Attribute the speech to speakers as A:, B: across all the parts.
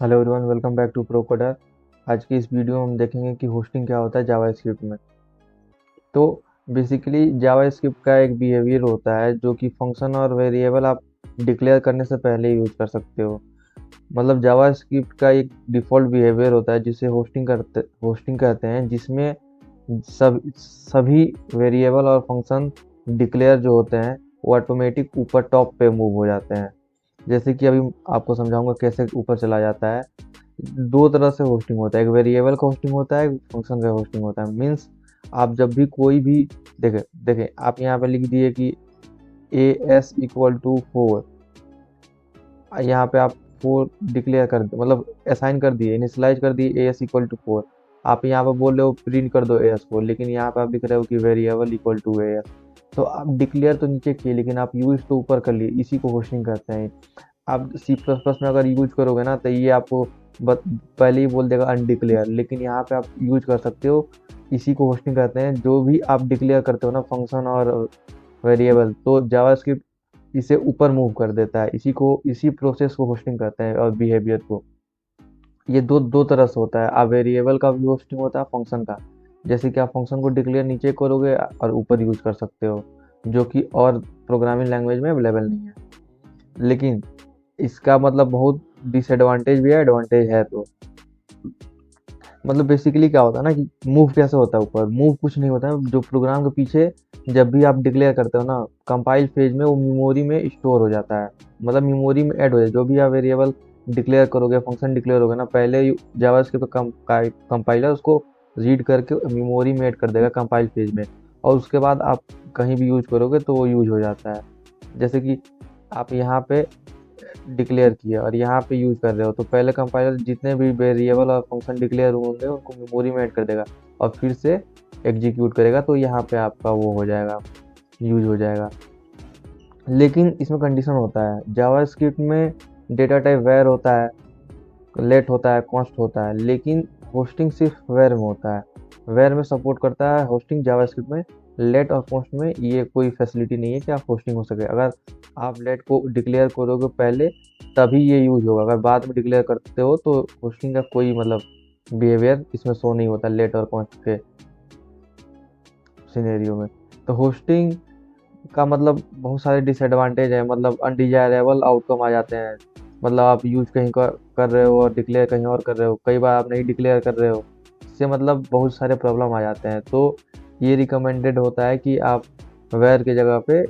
A: Hello everyone, welcome back to Procoder. आज की इस वीडियो में हम देखेंगे कि होस्टिंग क्या होता है जावास्क्रिप्ट में। तो बेसिकली जावास्क्रिप्ट का एक बिहेवियर होता है जो कि फंक्शन और वेरिएबल आप डिक्लेयर करने से पहले यूज कर सकते हो। मतलब जावास्क्रिप्ट का एक डिफ़ॉल्ट बिहेवियर होता है जिसे होस्टिंग कहते हैं, जिसमें सभी वेरिएबल और फंक्शन डिक्लेयर जो होते हैं वो ऑटोमेटिक ऊपर टॉप पे मूव हो जाते हैं। जैसे कि अभी आपको समझाऊंगा कैसे ऊपर चला जाता है। दो तरह से होस्टिंग होता है, एक वेरिएबल का होस्टिंग होता है, एक फंक्शन का होस्टिंग होता है। मीन्स आप जब भी कोई भी देखे देखें, आप यहाँ पे लिख दिए कि ए एस इक्वल टू 4। यहाँ पे आप 4 डिक्लेयर कर दो, मतलब असाइन कर दिए, इनिशियलाइज कर दिए ए एस इक्वल टू 4। आप यहाँ पे बोल रहे हो प्रिंट कर दो ए एस को, लेकिन यहाँ पे आप लिख रहे हो कि variable equal to A S. तो आप डिक्लेयर तो नीचे किए लेकिन आप यूज तो ऊपर कर लिए, इसी को होस्टिंग कहते हैं। आप सी प्लस प्लस में अगर यूज करोगे ना तो ये आपको पहले ही बोल देगा अनडिक्लेयर, लेकिन यहाँ पे आप यूज कर सकते हो। इसी को होस्टिंग कहते हैं। जो भी आप डिक्लेयर करते हो ना, फंक्शन और वेरिएबल, तो जावास्क्रिप्ट इसे ऊपर मूव कर देता है। इसी प्रोसेस को होस्टिंग कहते हैं और बिहेवियर को। ये दो दो तरह से होता है। आप वेरिएबल का भी होस्टिंग होता है, फंक्शन का। जैसे कि आप फंक्शन को डिक्लेयर नीचे करोगे और ऊपर यूज कर सकते हो, जो कि और प्रोग्रामिंग लैंग्वेज में अवेलेबल नहीं है। लेकिन इसका मतलब बहुत डिसएडवांटेज भी है, एडवांटेज है। तो मतलब बेसिकली क्या होता है ना कि मूव कैसे होता है ऊपर। मूव कुछ नहीं होता है, जो प्रोग्राम के पीछे जब भी आप डिक्लेयर करते हो ना, कंपाइल फेज में वो मेमोरी में स्टोर हो जाता है। मतलब मेमोरी में ऐड हो जाए जो भी आप वेरिएबल डिक्लेयर करोगे, फंक्शन डिक्लेयर होगा ना, पहले जावास्क्रिप्ट कंपाइलर उसको रीड करके मेमोरी में ऐड कर देगा कंपाइल फेज में, और उसके बाद आप कहीं भी यूज करोगे तो वो यूज हो जाता है। जैसे कि आप यहाँ पे डिक्लेयर किया और यहाँ पे यूज कर रहे हो, तो पहले कंपाइलर जितने भी वेरिएबल और फंक्शन डिक्लेयर होंगे उनको मेमोरी में ऐड कर देगा और फिर से एग्जीक्यूट करेगा, तो यहाँ पे आपका वो हो जाएगा, यूज हो जाएगा। लेकिन इसमें कंडीशन होता है। जावास्क्रिप्ट में डेटा टाइप वेर होता है, लेट होता है, कॉन्स्ट होता है, लेकिन होस्टिंग सिर्फ वेर में होता है। वेर में सपोर्ट करता है होस्टिंग जावास्क्रिप्ट में। लेट और कॉन्स्ट में ये कोई फैसिलिटी नहीं है कि आप होस्टिंग हो सके। अगर आप लेट को डिक्लेयर करोगे पहले, तभी ये यूज होगा। अगर बाद में डिक्लेयर करते हो तो होस्टिंग का कोई मतलब बिहेवियर इसमें शो नहीं होता लेट और कॉन्स्ट के सिनेरियो में। तो होस्टिंग का मतलब बहुत सारे डिसएडवांटेज है। मतलब अनडिजायरेबल आउटकम आ जाते हैं। मतलब आप यूज कहीं कर रहे हो और डिक्लेयर कहीं और कर रहे हो, कई बार आप नहीं डिक्लेयर कर रहे हो, इससे मतलब बहुत सारे प्रॉब्लम आ जाते हैं। तो ये रिकमेंडेड होता है कि आप वेर की जगह पे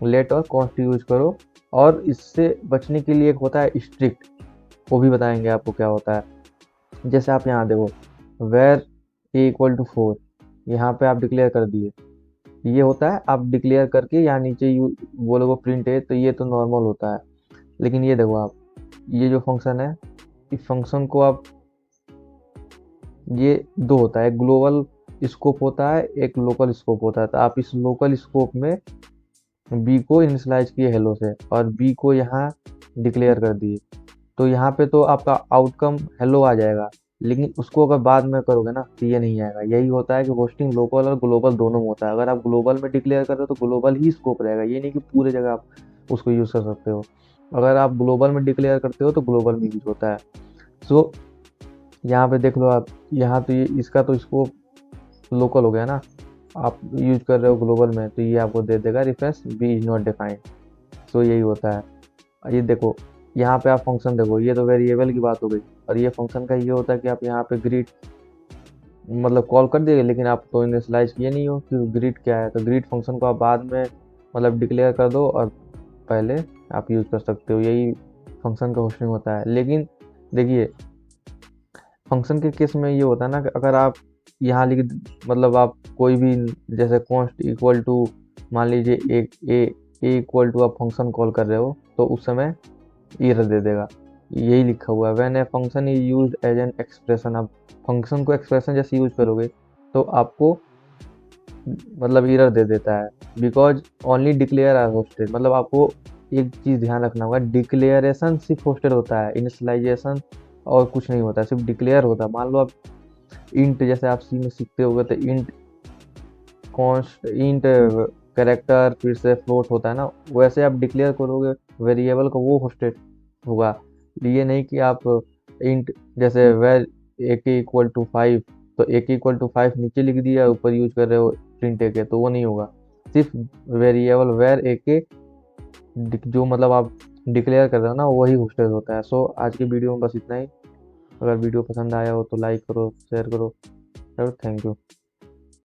A: लेट और कॉन्स्ट यूज करो। और इससे बचने के लिए एक होता है स्ट्रिक्ट, वो भी बताएंगे आपको क्या होता है। जैसे आप यहाँ देखो, वेर ए इक्वल टू 4, यहाँ पे आप डिक्लेयर कर दिए। ये होता है आप डिक्लेयर करके यहाँ नीचे यू बोलोगे प्रिंट है, तो ये तो नॉर्मल होता है। लेकिन ये देखो आप, ये जो फंक्शन है, इस फंक्शन को आप, ये दो होता है, एक ग्लोबल स्कोप होता है, एक लोकल स्कोप होता है। तो आप इस लोकल स्कोप में बी को इनिशियलाइज किए हेलो से और बी को यहाँ डिक्लेयर कर दिए, तो यहाँ पे तो आपका आउटकम हेलो आ जाएगा। लेकिन उसको अगर बाद में करोगे ना तो ये नहीं आएगा। यही होता है कि होस्टिंग लोकल और ग्लोबल दोनों में होता है। अगर आप ग्लोबल में डिक्लेयर कर रहे हो तो ग्लोबल ही स्कोप रहेगा, ये नहीं कि पूरे जगह आप उसको यूज़ कर सकते हो। अगर आप ग्लोबल में डिक्लेयर करते हो तो ग्लोबल में यूज होता है। सो यहाँ पे देख लो आप, यहाँ तो ये इसका तो स्कोप लोकल हो गया ना, आप यूज कर रहे हो ग्लोबल में, तो ये आपको दे देगा reference B is not defined. So यही होता है। ये देखो, यहाँ पे आप फंक्शन देखो, ये तो वेरिएबल की बात हो गई। और ये फंक्शन का ये होता है कि आप यहाँ पे ग्रीट मतलब कॉल कर दिए, लेकिन आप तो इनिशियलाइज किए नहीं हो कि ग्रीट क्या है। तो ग्रीट फंक्शन को आप बाद में मतलब डिक्लेयर कर दो और पहले आप यूज कर सकते हो। यही फंक्शन का होस्टिंग होता है। लेकिन देखिए, फंक्शन के केस में ये होता है ना कि अगर आप यहाँ लिख, मतलब आप कोई भी, जैसे कॉन्स्ट इक्वल टू, मान लीजिए एक ए इक्वल टू आप फंक्शन कॉल कर रहे हो, तो उस समय एरर दे देगा। यही लिखा हुआ है, when a function is used as an expression. आप फंक्शन को एक्सप्रेशन जैसे यूज करोगे तो आपको मतलब एरर दे देता है, because only declare are hoisted. मतलब आपको एक चीज़ ध्यान रखना होगा, डिक्लेरेशन सिर्फ होस्टेड होता है, इनिशियलाइजेशन और कुछ नहीं होता है, सिर्फ डिक्लेयर होता है। मान लो आप इंट, जैसे आप सी में सीखते होगे तो इंट कॉन्स्ट, इंट कैरेक्टर, फिर से फ्लोट होता है ना, वैसे आप डिक्लेयर करोगे वेरिएबल को, वो होस्टेड होगा। ये नहीं कि आप इंट जैसे वेर ए के इक्वल टू 5, तो ए के इक्वल टू 5 नीचे लिख दिया, ऊपर यूज कर रहे हो प्रिंट ए के, तो वो नहीं होगा। सिर्फ वेरिएबल वेर ए के जो मतलब आप डिक्लेयर कर रहे हो ना, वही होस्टेज होता है। सो आज की वीडियो में बस इतना ही। अगर वीडियो पसंद आया हो तो लाइक करो, शेयर करो। Thank you.